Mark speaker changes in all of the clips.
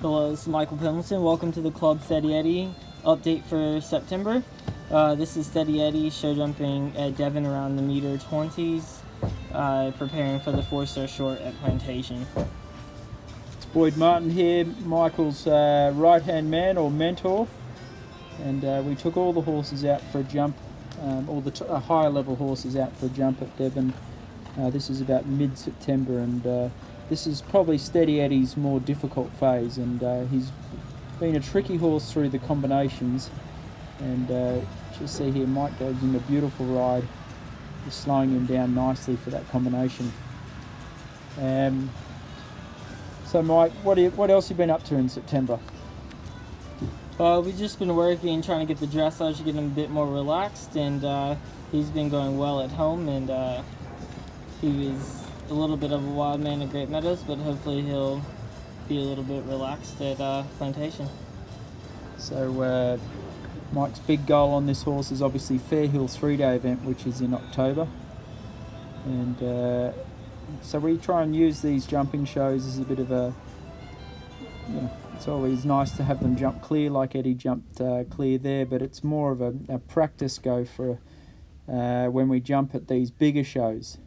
Speaker 1: Hello, this is Michael Pendleton. Welcome to the Club Steady Eddie update for September. This is Steady Eddie show jumping at Devon around the meter 20s, preparing for the 4-star short at Plantation.
Speaker 2: It's Boyd Martin here, Michael's right-hand man or mentor, and we took all the horses out for a jump, all the higher level horses out for a jump at Devon. This is about mid-September, and this is probably Steady Eddie's more difficult phase, and he's been a tricky horse through the combinations, and just see here Mike goes in a beautiful ride, just slowing him down nicely for that combination. So Mike, what else have you been up to in September?
Speaker 1: We've just been working, trying to get the dressage, get him a bit more relaxed, and he's been going well at home, and he was a little bit of a wild man at Great Meadows, but hopefully he'll be a little bit relaxed at Plantation.
Speaker 2: So Mike's big goal on this horse is obviously Fairhill 3-day event, which is in October, and so we try and use these jumping shows as a bit of a, it's always nice to have them jump clear like Eddie jumped clear there, but it's more of a practice go for when we jump at these bigger shows.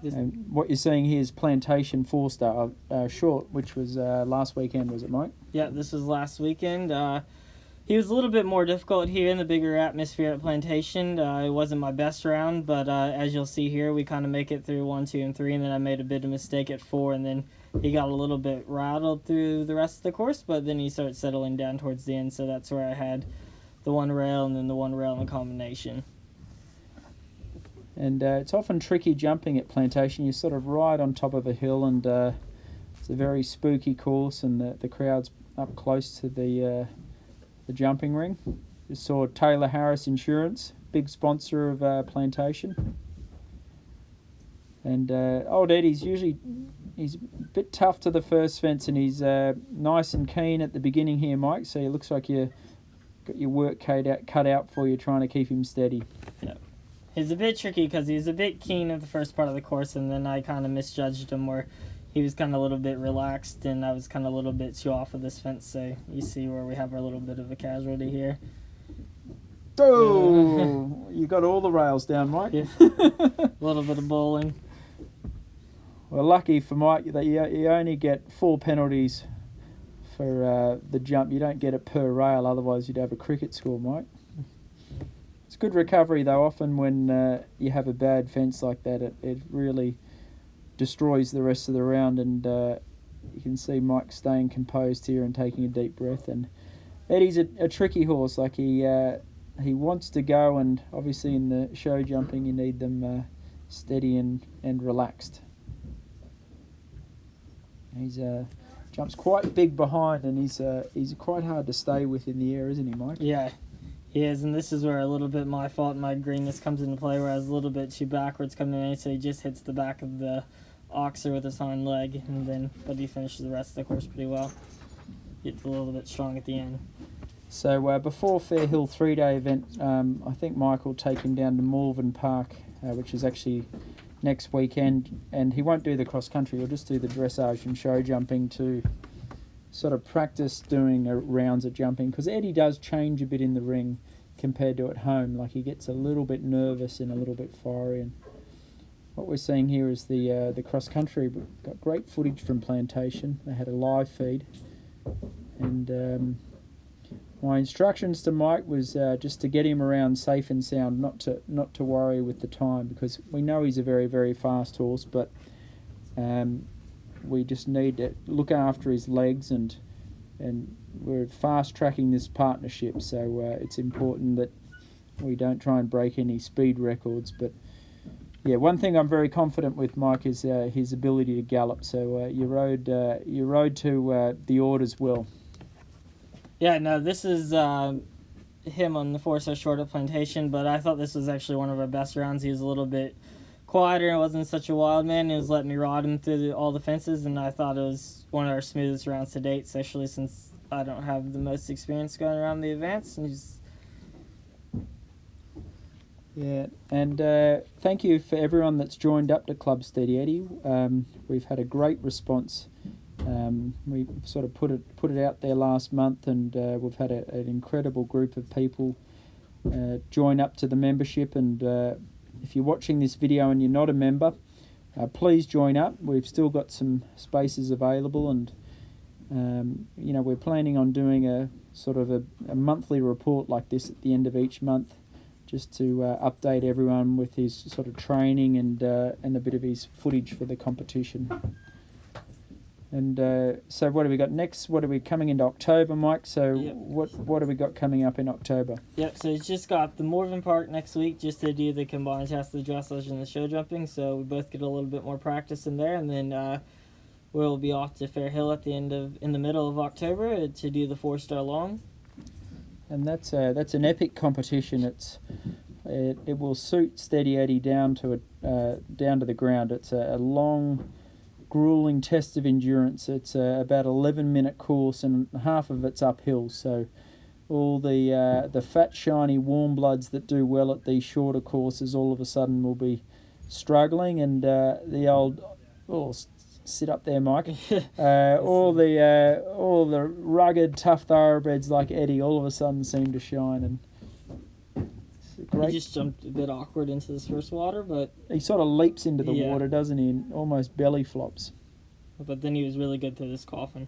Speaker 2: And what you're seeing here is Plantation 4-star short, which was last weekend, was it, Mike?
Speaker 1: Yeah, this was last weekend. He was a little bit more difficult here in the bigger atmosphere at Plantation. It wasn't my best round, but as you'll see here, we kind of make it through 1, 2, and 3, and then I made a bit of mistake at 4, and then he got a little bit rattled through the rest of the course, but then he started settling down towards the end, so that's where I had the one rail and then the one rail in the combination.
Speaker 2: And it's often tricky jumping at Plantation. You're sort of right on top of a hill, and it's a very spooky course, and the crowd's up close to the jumping ring. Just saw Taylor Harris Insurance, big sponsor of Plantation. And old Eddie's he's a bit tough to the first fence, and he's nice and keen at the beginning here, Mike. So it looks like you got your work cut out for you, trying to keep him steady.
Speaker 1: Yeah. He's a bit tricky because he was a bit keen at the first part of the course, and then I kind of misjudged him where he was kind of a little bit relaxed, and I was kind of a little bit too off of this fence. So you see where we have our little bit of a casualty here.
Speaker 2: Oh, you got all the rails down, Mike.
Speaker 1: Yeah. A little bit of bowling.
Speaker 2: Well, lucky for Mike that you only get 4 penalties for the jump. You don't get it per rail, otherwise you'd have a cricket score, Mike. It's good recovery though. Often when you have a bad fence like that, it really destroys the rest of the round, and you can see Mike staying composed here and taking a deep breath. And Eddie's a tricky horse. Like he wants to go, and obviously in the show jumping you need them steady and relaxed. He's jumps quite big behind, and he's quite hard to stay with in the air, isn't he, Mike?
Speaker 1: Yeah. He is, and this is where a little bit my fault, my greenness comes into play, where I was a little bit too backwards coming in, so he just hits the back of the oxer with his hind leg, but he finishes the rest of the course pretty well. Gets a little bit strong at the end.
Speaker 2: So before Fairhill 3-day event, I think Mike will take him down to Malvern Park, which is actually next weekend, and he won't do the cross country, he'll just do the dressage and show jumping to sort of practice doing rounds of jumping, because Eddie does change a bit in the ring compared to at home. Like he gets a little bit nervous and a little bit fiery. And what we're seeing here is the cross country. We've got great footage from Plantation. They had a live feed, and my instructions to Mike was just to get him around safe and sound, not to worry with the time, because we know he's a very, very fast horse, but we just need to look after his legs, and we're fast tracking this partnership, so it's important that we don't try and break any speed records. But yeah, one thing I'm very confident with Mike is his ability to gallop. So you rode to the orders well.
Speaker 1: Yeah, no, this is him on the 4-star short at Plantation, but I thought this was actually one of our best rounds. He was a little bit quieter and wasn't such a wild man. He was letting me ride him through all the fences, and I thought it was one of our smoothest rounds to date, especially since I don't have the most experience going around the events. And
Speaker 2: Yeah, and thank you for everyone that's joined up to Club Steady Eddie. We've had a great response We sort of put it out there last month, and we've had an incredible group of people join up to the membership. And if you're watching this video and you're not a member, please join up. We've still got some spaces available, and we're planning on doing a sort of a monthly report like this at the end of each month, just to update everyone with his sort of training and a bit of his footage for the competition. And so what have we got next? What are we coming into October, Mike? So
Speaker 1: Yep.
Speaker 2: what have we got coming up in October?
Speaker 1: Yep, so it's just got the Morven Park next week just to do the combined test, the dressage and the show jumping, so we both get a little bit more practice in there, and then we'll be off to Fair Hill in the middle of October to do the 4-star long.
Speaker 2: And that's an epic competition. It will suit Steady Eddie down to the ground. It's a long, grueling test of endurance. It's about 11-minute course, and half of it's uphill. So all the fat, shiny, warm bloods that do well at these shorter courses all of a sudden will be struggling, and the old sit up there, Mike. All the rugged, tough thoroughbreds like Eddie all of a sudden seem to shine, and it's great.
Speaker 1: He just jumped a bit awkward into this first water, but
Speaker 2: He sort of leaps into the
Speaker 1: Yeah.
Speaker 2: water, doesn't he, and almost belly flops.
Speaker 1: then he was really good through this coffin.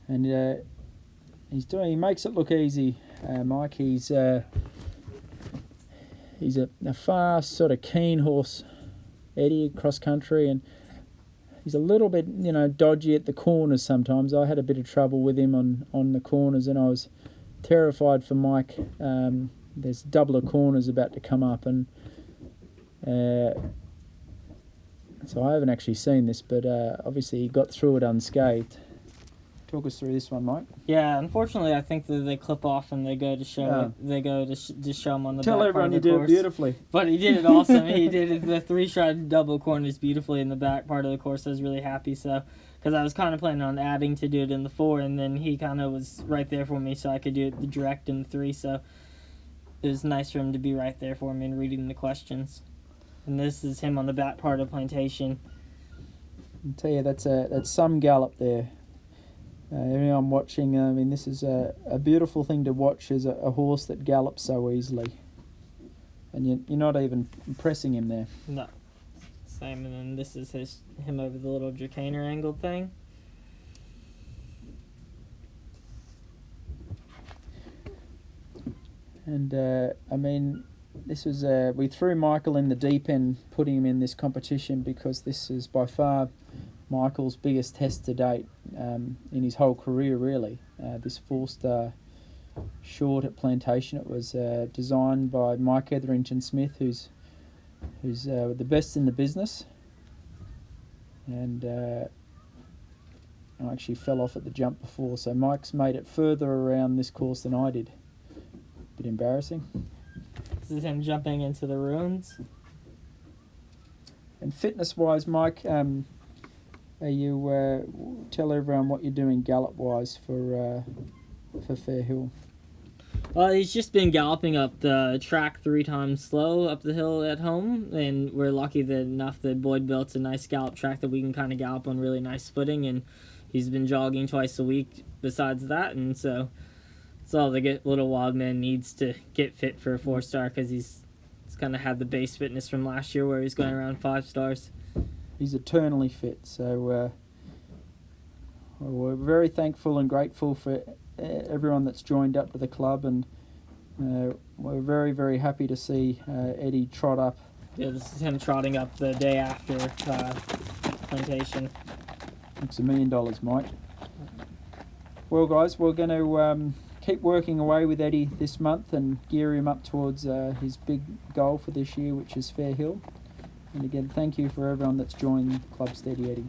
Speaker 2: And he makes it look easy, Mike. He's a fast, sort of keen horse, Eddie, cross country, and he's a little bit, dodgy at the corners sometimes. I had a bit of trouble with him on the corners, and I was terrified for Mike. There's a double of corners about to come up, and so I haven't actually seen this, but obviously he got through it unscathed. Talk us through this one, Mike.
Speaker 1: Yeah, unfortunately, I think that they clip off and they go to show
Speaker 2: Oh.
Speaker 1: it. They go to just show him on the
Speaker 2: Tell
Speaker 1: back
Speaker 2: everyone
Speaker 1: part
Speaker 2: you
Speaker 1: of the
Speaker 2: did it
Speaker 1: course.
Speaker 2: beautifully.
Speaker 1: But he did it awesome. He did the 3-shot double corners beautifully in the back part of the course. I was really happy. So, because I was kind of planning on adding to do it in the 4, and then he kind of was right there for me, so I could do it the direct in the 3. So it was nice for him to be right there for me and reading the questions. And this is him on the back part of Plantation.
Speaker 2: I'll tell you, that's some gallop there. I'm watching. I mean, this is a beautiful thing to watch, is a horse that gallops so easily, and you're not even pressing him there.
Speaker 1: No, same. And then this is him over the little Dracaner angled thing.
Speaker 2: And I mean, this was we threw Michael in the deep end, putting him in this competition, because this is by far Michael's biggest test to date in his whole career, really. This 4-star short at Plantation. It was designed by Mike Etherington Smith, who's the best in the business. And I actually fell off at the jump before, so Mike's made it further around this course than I did. Bit embarrassing.
Speaker 1: This is him jumping into the ruins.
Speaker 2: And fitness-wise, Mike, you tell everyone what you're doing gallop-wise for Fair Hill.
Speaker 1: Well, he's just been galloping up the track 3 times slow up the hill at home, and we're lucky enough that Boyd built a nice gallop track that we can kind of gallop on really nice footing, and he's been jogging twice a week besides that, and so it's all the little wild man needs to get fit for a 4-star, because he's kind of had the base fitness from last year where he's going around 5 stars.
Speaker 2: He's eternally fit, so we're very thankful and grateful for everyone that's joined up to the club, and we're very, very happy to see Eddie trot up.
Speaker 1: Yeah, this is him trotting up the day after Plantation.
Speaker 2: It's $1 million, Mike. Well, guys, we're going to keep working away with Eddie this month and gear him up towards his big goal for this year, which is Fair Hill. And again, thank you for everyone that's joined Club Steady Eddie.